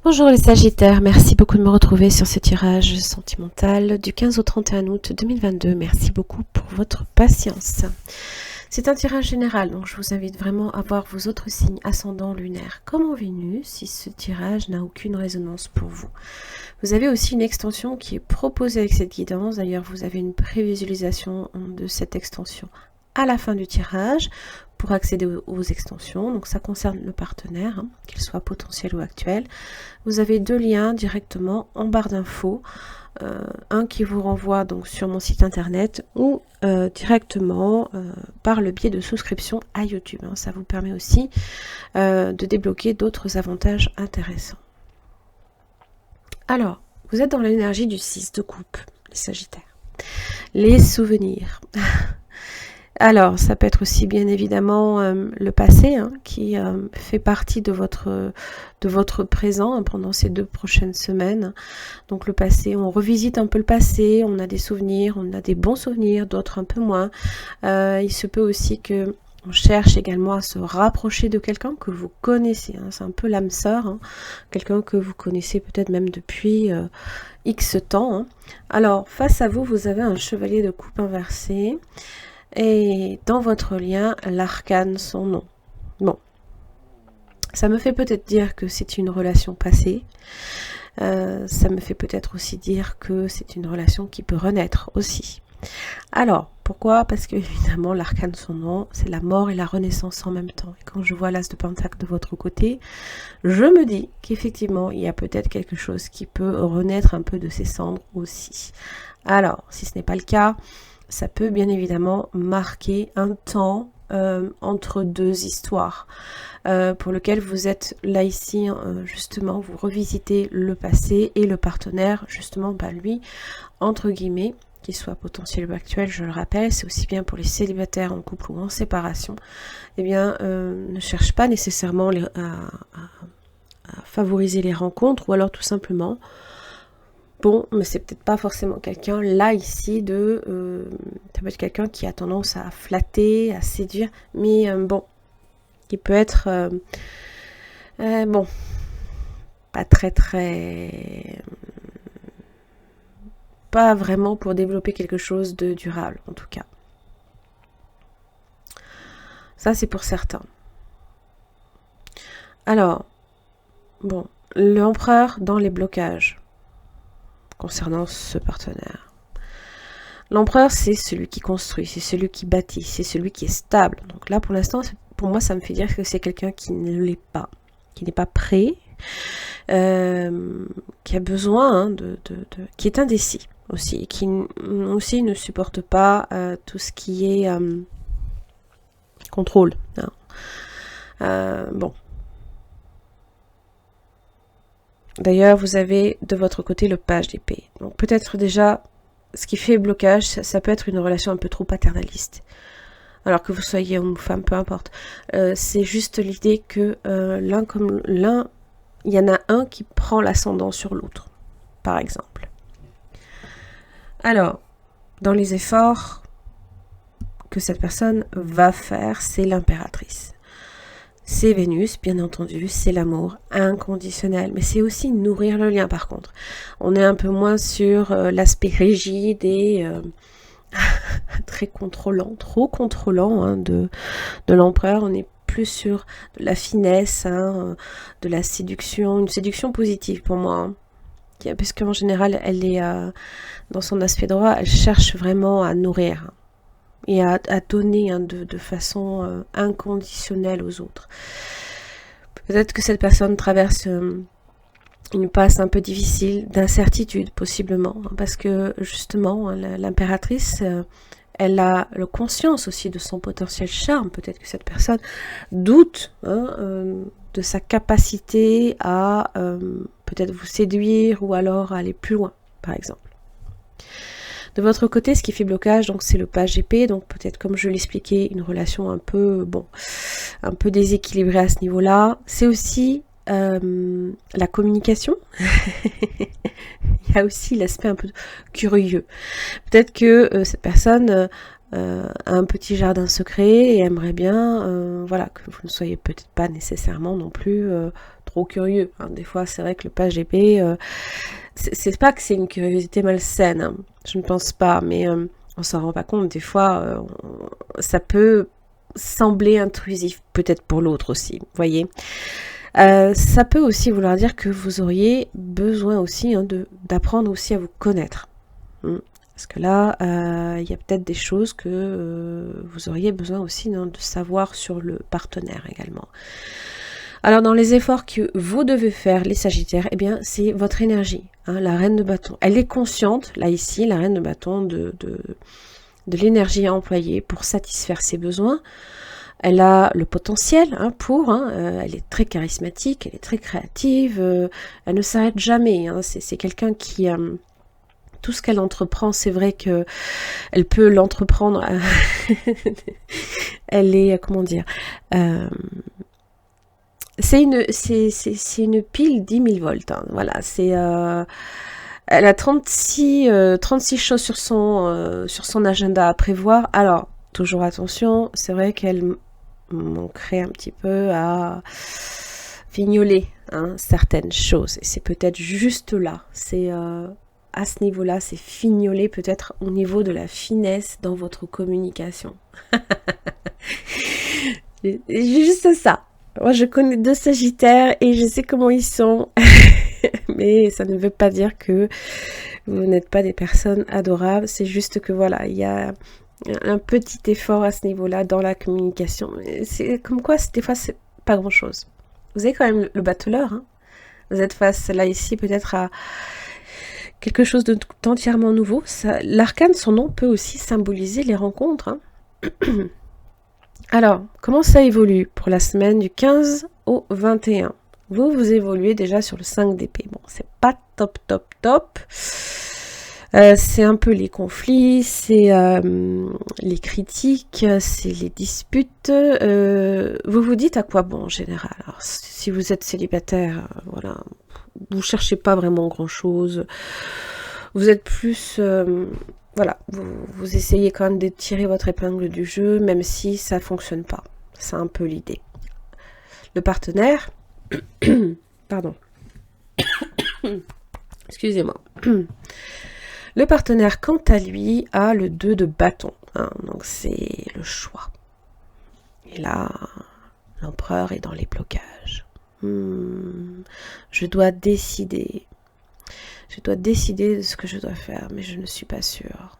Bonjour les Sagittaires, merci beaucoup de me retrouver sur ce tirage sentimental du 15 au 31 août 2022. Merci beaucoup pour votre patience. C'est un tirage général, donc je vous invite vraiment à voir vos autres signes ascendants lunaires comme en Vénus si ce tirage n'a aucune résonance pour vous. Vous avez aussi une extension qui est proposée avec cette guidance. D'ailleurs, vous avez une prévisualisation de cette extension à la fin du tirage pour accéder aux extensions. Donc ça concerne le partenaire, qu'il soit potentiel ou actuel. Vous avez deux liens directement en barre d'infos. Un qui vous renvoie donc sur mon site internet ou directement par le biais de souscription à YouTube. Ça vous permet aussi de débloquer d'autres avantages intéressants. Alors, vous êtes dans l'énergie du 6 de coupe, les Sagittaires. Les souvenirs. Alors, ça peut être aussi bien évidemment le passé qui fait partie de votre présent pendant ces 2 prochaines semaines. Donc le passé, on revisite un peu le passé, on a des souvenirs, on a des bons souvenirs, d'autres un peu moins. Il se peut aussi que on cherche également à se rapprocher de quelqu'un que vous connaissez. C'est un peu l'âme sœur, quelqu'un que vous connaissez peut-être même depuis X temps. Alors, face à vous, vous avez un chevalier de coupe inversé. Et dans votre lien, l'arcane son nom. Bon, ça me fait peut-être dire que c'est une relation passée. Ça me fait peut-être aussi dire que c'est une relation qui peut renaître aussi. Alors, pourquoi? Parce que évidemment, l'arcane son nom, c'est la mort et la renaissance en même temps. Et quand je vois l'as de pentacle de votre côté, je me dis qu'effectivement, il y a peut-être quelque chose qui peut renaître un peu de ses cendres aussi. Alors, si ce n'est pas le cas, ça peut bien évidemment marquer un temps entre deux histoires pour lequel vous êtes là ici, justement, vous revisitez le passé et le partenaire, justement, lui, entre guillemets, qu'il soit potentiel ou actuel, je le rappelle, c'est aussi bien pour les célibataires en couple ou en séparation, eh bien, ne cherche pas nécessairement à favoriser les rencontres ou alors tout simplement bon, mais c'est peut-être pas forcément quelqu'un là ici ça peut être quelqu'un qui a tendance à flatter, à séduire, mais bon, qui peut être bon, pas pas vraiment pour développer quelque chose de durable en tout cas. Ça c'est pour certains. Alors, bon, l'empereur dans les blocages concernant ce partenaire. L'empereur, c'est celui qui construit, c'est celui qui bâtit, c'est celui qui est stable. Donc là, pour l'instant, pour moi, ça me fait dire que c'est quelqu'un qui ne l'est pas, qui n'est pas prêt, qui a besoin qui est indécis aussi, qui aussi ne supporte pas tout ce qui est contrôle. Bon. D'ailleurs, vous avez de votre côté le page d'épée. Donc peut-être déjà, ce qui fait blocage, ça peut être une relation un peu trop paternaliste. Alors que vous soyez homme ou femme, peu importe. C'est juste l'idée que l'un comme l'un, il y en a un qui prend l'ascendant sur l'autre, par exemple. Alors, dans les efforts que cette personne va faire, c'est l'impératrice. C'est Vénus, bien entendu, c'est l'amour inconditionnel, mais c'est aussi nourrir le lien par contre. On est un peu moins sur l'aspect rigide et très contrôlant, trop contrôlant de l'empereur. On est plus sur de la finesse, de la séduction, une séduction positive pour moi. Parce qu'en général, elle est dans son aspect droit, elle cherche vraiment à nourrir. Et à donner de façon inconditionnelle aux autres. Peut-être que cette personne traverse une passe un peu difficile, d'incertitude possiblement, parce que justement, l'impératrice, elle a le conscience aussi de son potentiel charme. Peut-être que cette personne doute de sa capacité à peut-être vous séduire ou alors aller plus loin, par exemple. De votre côté, ce qui fait blocage, donc c'est le page d'épée, donc peut-être comme je l'expliquais, une relation un peu déséquilibrée à ce niveau-là. C'est aussi la communication. Il y a aussi l'aspect un peu curieux. Peut-être que cette personne a un petit jardin secret et aimerait bien, que vous ne soyez peut-être pas nécessairement non plus trop curieux. Hein. Des fois, c'est vrai que le page épée, c'est pas que c'est une curiosité malsaine, hein. Je ne pense pas, mais on s'en rend pas compte. Des fois, ça peut sembler intrusif, peut-être pour l'autre aussi, vous voyez. Ça peut aussi vouloir dire que vous auriez besoin aussi hein, d'apprendre aussi à vous connaître. Parce que là, il y a peut-être des choses que vous auriez besoin aussi hein, de savoir sur le partenaire également. Alors dans les efforts que vous devez faire, les Sagittaires, eh bien c'est votre énergie, hein, la reine de bâton. Elle est consciente, là ici, la reine de bâton, de l'énergie à employer pour satisfaire ses besoins. Elle a le potentiel hein, pour, hein, elle est très charismatique, elle est très créative, elle ne s'arrête jamais. Hein, c'est quelqu'un qui... tout ce qu'elle entreprend, c'est vrai que elle peut l'entreprendre. Elle est, comment dire, c'est une pile 10 000 volts. Hein, voilà, c'est... elle a 36 choses sur son agenda à prévoir. Alors, toujours attention, c'est vrai qu'elle manquerait un petit peu à fignoler hein, certaines choses. Et c'est peut-être juste là. C'est à ce niveau-là, c'est fignoler peut-être au niveau de la finesse dans votre communication. Juste ça. Moi, je connais 2 Sagittaires et je sais comment ils sont. Mais ça ne veut pas dire que vous n'êtes pas des personnes adorables. C'est juste que voilà, il y a un petit effort à ce niveau-là dans la communication. C'est comme quoi, des fois, c'est pas grand-chose. Vous avez quand même le battleur. Hein. Vous êtes face, là, ici, peut-être à quelque chose d'entièrement nouveau. L'arcane, son nom peut aussi symboliser les rencontres. Hein. Alors, comment ça évolue pour la semaine du 15 au 21 ? Vous évoluez déjà sur le 5 d'épée. Bon, c'est pas top, top, top. C'est un peu les conflits, c'est les critiques, c'est les disputes. Vous vous dites à quoi bon en général. Alors, si vous êtes célibataire, voilà, vous cherchez pas vraiment grand-chose. Vous êtes plus... voilà, vous essayez quand même de tirer votre épingle du jeu, même si ça fonctionne pas. C'est un peu l'idée. Le partenaire... Pardon. Excusez-moi. Le partenaire, quant à lui, a le 2 de bâton. Hein, donc c'est le choix. Et là, l'empereur est dans les blocages. Je dois décider. Je dois décider de ce que je dois faire, mais je ne suis pas sûre.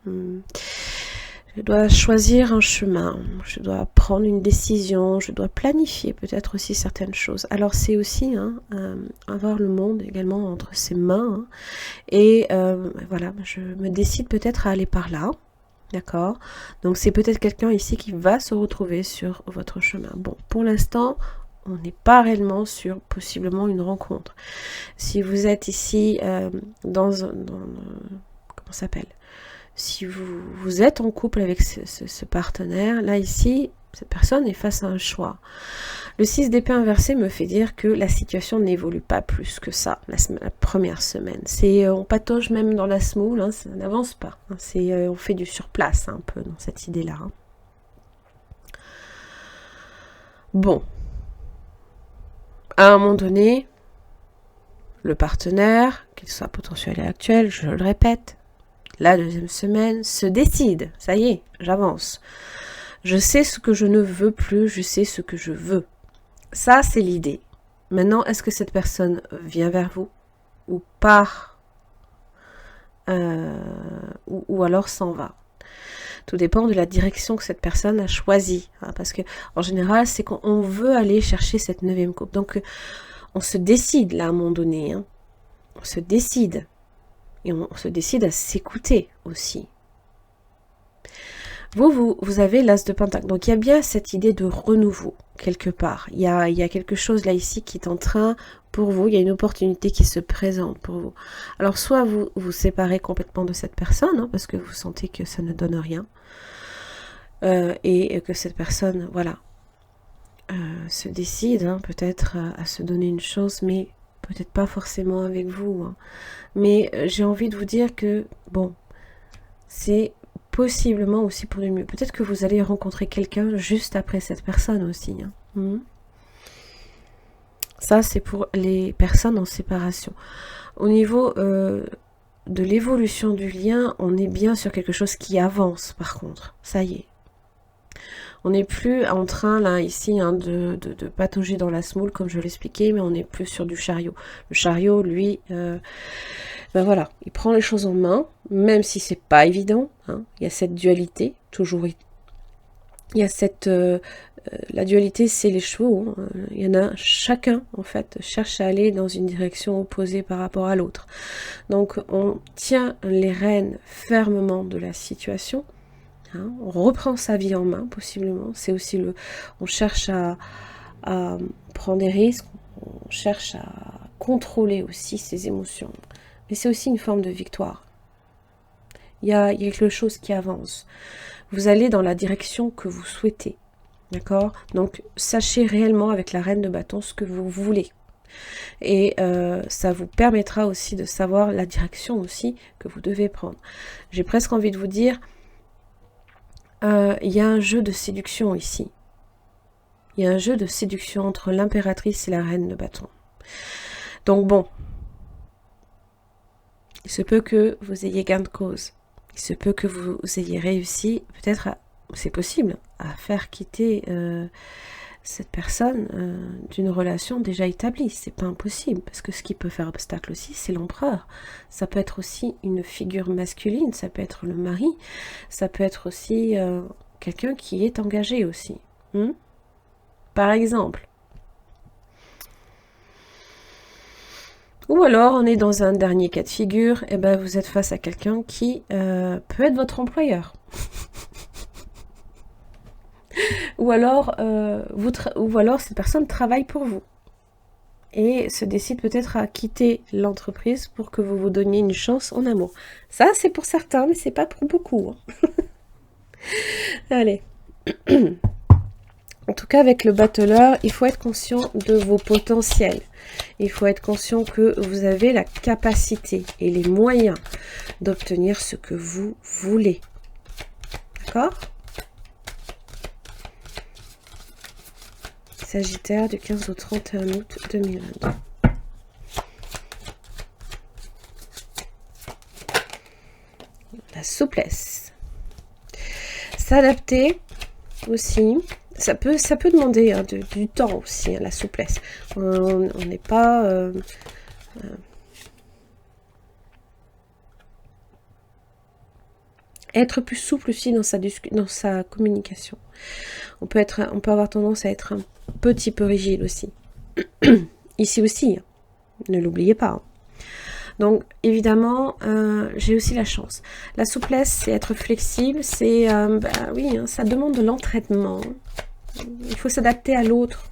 Je dois choisir un chemin, je dois prendre une décision, je dois planifier peut-être aussi certaines choses. Alors c'est aussi hein, avoir le monde également entre ses mains. Hein, et voilà, je me décide peut-être à aller par là. D'accord. Donc c'est peut-être quelqu'un ici qui va se retrouver sur votre chemin. Bon, pour l'instant, on n'est pas réellement sur possiblement une rencontre. Si vous êtes ici comment ça s'appelle ? Si vous êtes en couple avec ce partenaire, là ici, cette personne est face à un choix. Le 6 d'épée inversé me fait dire que la situation n'évolue pas plus que ça, la première semaine. On patauge même dans la semoule, hein, ça n'avance pas. Hein, on fait du surplace un peu dans cette idée-là. Hein. Bon. À un moment donné, le partenaire, qu'il soit potentiel et actuel, je le répète, la deuxième semaine se décide. Ça y est, j'avance. Je sais ce que je ne veux plus, je sais ce que je veux. Ça, c'est l'idée. Maintenant, est-ce que cette personne vient vers vous ou part ou alors s'en va? Tout dépend de la direction que cette personne a choisie. Hein, parce que en général, c'est qu'on veut aller chercher cette 9e coupe. Donc, on se décide là à un moment donné. Hein. On se décide. Et on se décide à s'écouter aussi. Vous avez l'as de pentacle. Donc il y a bien cette idée de renouveau, quelque part. Il y a quelque chose là ici qui est en train, pour vous, il y a une opportunité qui se présente pour vous. Alors soit vous vous séparez complètement de cette personne, hein, parce que vous sentez que ça ne donne rien. Et que cette personne, voilà, se décide hein, peut-être à se donner une chance, mais peut-être pas forcément avec vous. Hein. Mais j'ai envie de vous dire que, bon, c'est possiblement aussi pour du mieux. Peut-être que vous allez rencontrer quelqu'un juste après cette personne aussi. Hein. Ça, c'est pour les personnes en séparation. Au niveau de l'évolution du lien, on est bien sur quelque chose qui avance, par contre. Ça y est. On n'est plus en train, là, ici, hein, de patauger dans la semoule, comme je l'expliquais, mais on n'est plus sur du chariot. Le chariot, lui, ben voilà, il prend les choses en main, même si c'est pas évident. Hein. Il y a cette dualité, toujours. Il y a cette... la dualité, c'est les chevaux. Hein. Il y en a, chacun, en fait, cherche à aller dans une direction opposée par rapport à l'autre. Donc, on tient les rênes fermement de la situation. Hein, on reprend sa vie en main, possiblement. C'est aussi le... On cherche à prendre des risques, on cherche à contrôler aussi ses émotions. Mais c'est aussi une forme de victoire. Il y a quelque chose qui avance. Vous allez dans la direction que vous souhaitez. D'accord? Donc, sachez réellement avec la reine de bâton ce que vous voulez. Et ça vous permettra aussi de savoir la direction aussi que vous devez prendre. J'ai presque envie de vous dire... il y a un jeu de séduction ici. Il y a un jeu de séduction entre l'impératrice et la reine de bâton. Donc bon, il se peut que vous ayez gain de cause. Il se peut que vous ayez réussi, peut-être, c'est possible, à faire quitter cette personne d'une relation déjà établie. C'est pas impossible, parce que ce qui peut faire obstacle aussi, c'est l'empereur. Ça peut être aussi une figure masculine, ça peut être le mari, ça peut être aussi quelqu'un qui est engagé aussi. Par exemple. Ou alors, on est dans un dernier cas de figure, et ben vous êtes face à quelqu'un qui peut être votre employeur. Ou alors cette personne travaille pour vous et se décide peut-être à quitter l'entreprise pour que vous vous donniez une chance en amour. Ça, c'est pour certains, mais c'est pas pour beaucoup. Hein. Allez. En tout cas, avec le battleur, il faut être conscient de vos potentiels. Il faut être conscient que vous avez la capacité et les moyens d'obtenir ce que vous voulez. D'accord ? Sagittaire du 15 au 31 août 2022. La souplesse. S'adapter aussi. Ça peut demander hein, du temps aussi, hein, la souplesse. On n'est pas... être plus souple aussi dans sa communication. On peut avoir tendance à être un petit peu rigide aussi. Ici aussi, hein, ne l'oubliez pas. Hein. Donc, évidemment, j'ai aussi la chance. La souplesse, c'est être flexible, c'est... oui, hein, ça demande de l'entraînement. Il faut s'adapter à l'autre.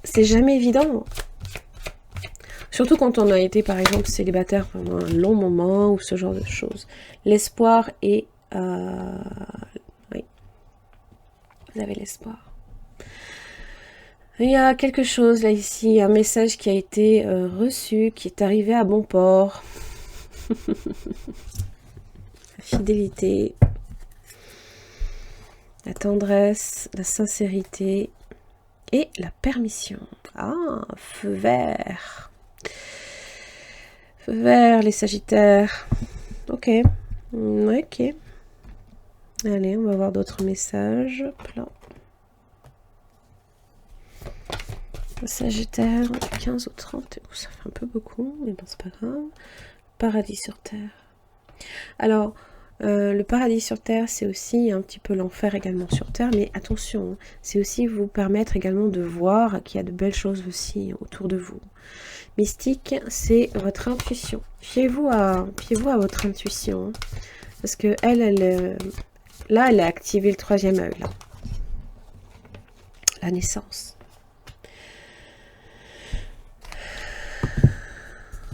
C'est jamais évident. Surtout quand on a été, par exemple, célibataire pendant un long moment ou ce genre de choses. L'espoir est... oui. Vous avez l'espoir. Il y a quelque chose là ici, un message qui a été reçu, qui est arrivé à bon port. La fidélité, la tendresse, la sincérité et la permission. Ah, feu vert. Feu vert, les sagittaires. Ok. Ok. Allez, on va voir d'autres messages. Hop là. Sagittaire, 15 au 30, ça fait un peu beaucoup, mais bon, c'est pas grave. Paradis sur Terre. Alors, le paradis sur Terre, c'est aussi un petit peu l'enfer également sur Terre, mais attention, c'est aussi vous permettre également de voir qu'il y a de belles choses aussi autour de vous. Mystique, c'est votre intuition. Fiez-vous à votre intuition, parce que là, elle a activé le troisième œil, là. La naissance.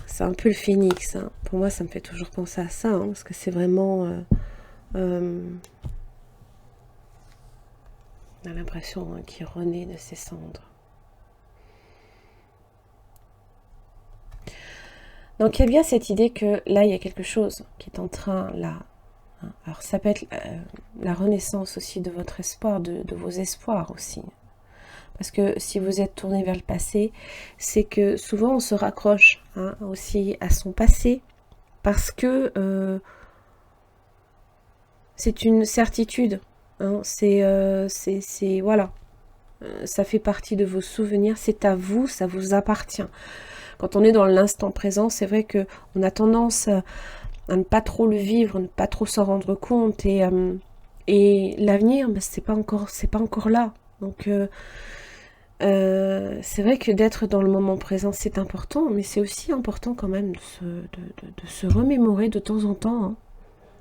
C'est un peu le phénix. Hein. Pour moi, ça me fait toujours penser à ça, hein, parce que c'est vraiment... on a l'impression hein, qu'il renaît de ses cendres. Donc, il y a bien cette idée que là, il y a quelque chose qui est en train, là... Hein. Alors, ça peut être la renaissance aussi de votre espoir, de vos espoirs aussi. Parce que si vous êtes tourné vers le passé, c'est que souvent on se raccroche hein, aussi à son passé parce que c'est une certitude. Hein, voilà, ça fait partie de vos souvenirs, c'est à vous, ça vous appartient. Quand on est dans l'instant présent, c'est vrai que on a tendance à ne pas trop le vivre, ne pas trop s'en rendre compte et l'avenir, ben, c'est pas encore là. Donc c'est vrai que d'être dans le moment présent, c'est important, mais c'est aussi important quand même de se remémorer de temps en temps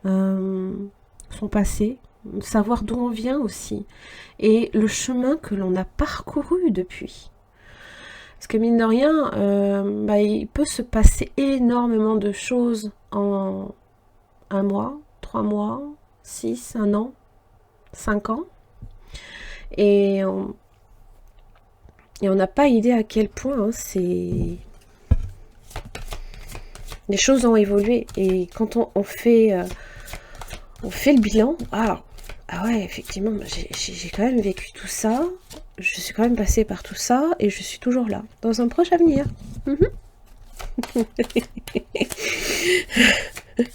hein, son passé, savoir d'où on vient aussi, et le chemin que l'on a parcouru depuis. Parce que mine de rien, bah, il peut se passer énormément de choses en 1 mois, 3 mois, 6, 1 an, 5 ans, et on n'a pas idée à quel point hein, les choses ont évolué. Et quand on fait le bilan, ah ouais, effectivement, j'ai quand même vécu tout ça, je suis quand même passée par tout ça, et je suis toujours là, dans un proche avenir.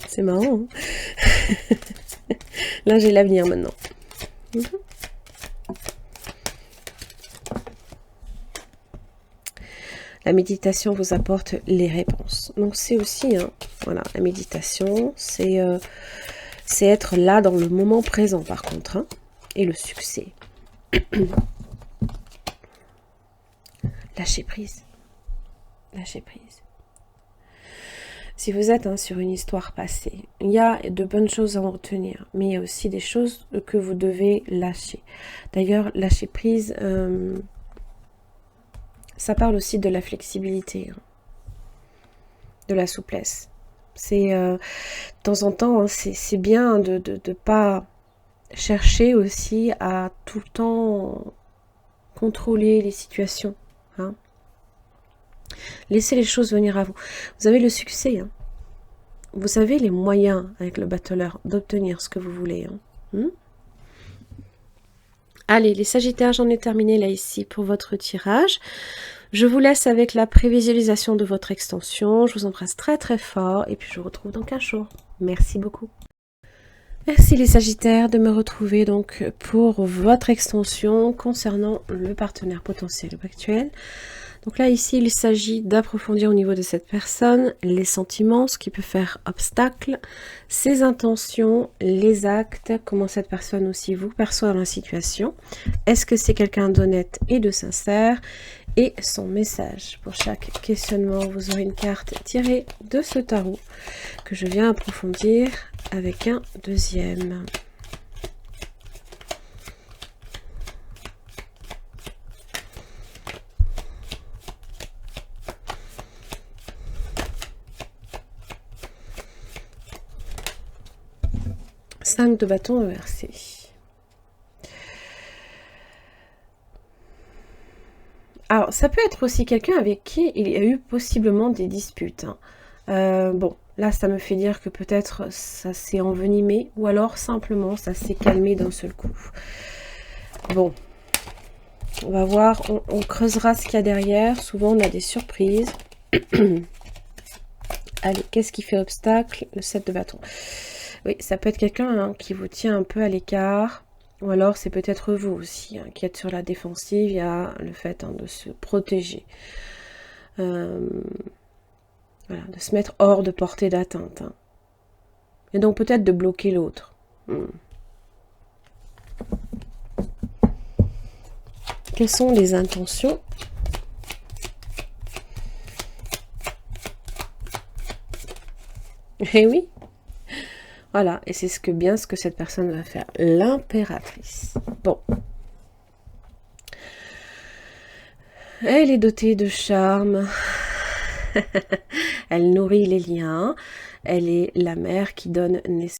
C'est marrant. Hein. Là, j'ai l'avenir maintenant. La méditation vous apporte les réponses. Donc c'est aussi, hein, voilà, la méditation, c'est être là dans le moment présent par contre, hein, et le succès. Lâcher prise. Lâcher prise. Si vous êtes hein, sur une histoire passée, il y a de bonnes choses à en retenir, mais il y a aussi des choses que vous devez lâcher. D'ailleurs, lâcher prise, ça parle aussi de la flexibilité, hein, de la souplesse. C'est de temps en temps, hein, c'est bien de ne pas chercher aussi à tout le temps contrôler les situations. Hein. Laissez les choses venir à vous. Vous avez le succès. Hein. Vous avez les moyens avec le battleur d'obtenir ce que vous voulez. Hein. Allez, les Sagittaires, j'en ai terminé là ici pour votre tirage. Je vous laisse avec la prévisualisation de votre extension. Je vous embrasse très très fort et puis je vous retrouve dans 15 jours. Merci beaucoup. Merci les Sagittaires de me retrouver donc pour votre extension concernant le partenaire potentiel ou actuel. Donc là, ici, il s'agit d'approfondir au niveau de cette personne les sentiments, ce qui peut faire obstacle, ses intentions, les actes, comment cette personne aussi vous perçoit dans la situation. Est-ce que c'est quelqu'un d'honnête et de sincère? Et son message. Pour chaque questionnement, vous aurez une carte tirée de ce tarot que je viens approfondir avec un deuxième. Cinq de bâton inversé. Alors, ça peut être aussi quelqu'un avec qui il y a eu possiblement des disputes. Hein. Bon, là, ça me fait dire que peut-être ça s'est envenimé, ou alors simplement ça s'est calmé d'un seul coup. Bon, on va voir, on creusera ce qu'il y a derrière. Souvent, on a des surprises. Allez, qu'est-ce qui fait obstacle? Le 7 de bâton. Oui, ça peut être quelqu'un hein, qui vous tient un peu à l'écart. Ou alors c'est peut-être vous aussi hein, qui êtes sur la défensive, il y a le fait hein, de se protéger. Voilà, de se mettre hors de portée d'atteinte. Hein. Et donc peut-être de bloquer l'autre. Quelles sont les intentions? Eh oui. Voilà, et c'est ce que cette personne va faire. L'impératrice. Bon. Elle est dotée de charme. Elle nourrit les liens. Elle est la mère qui donne naissance.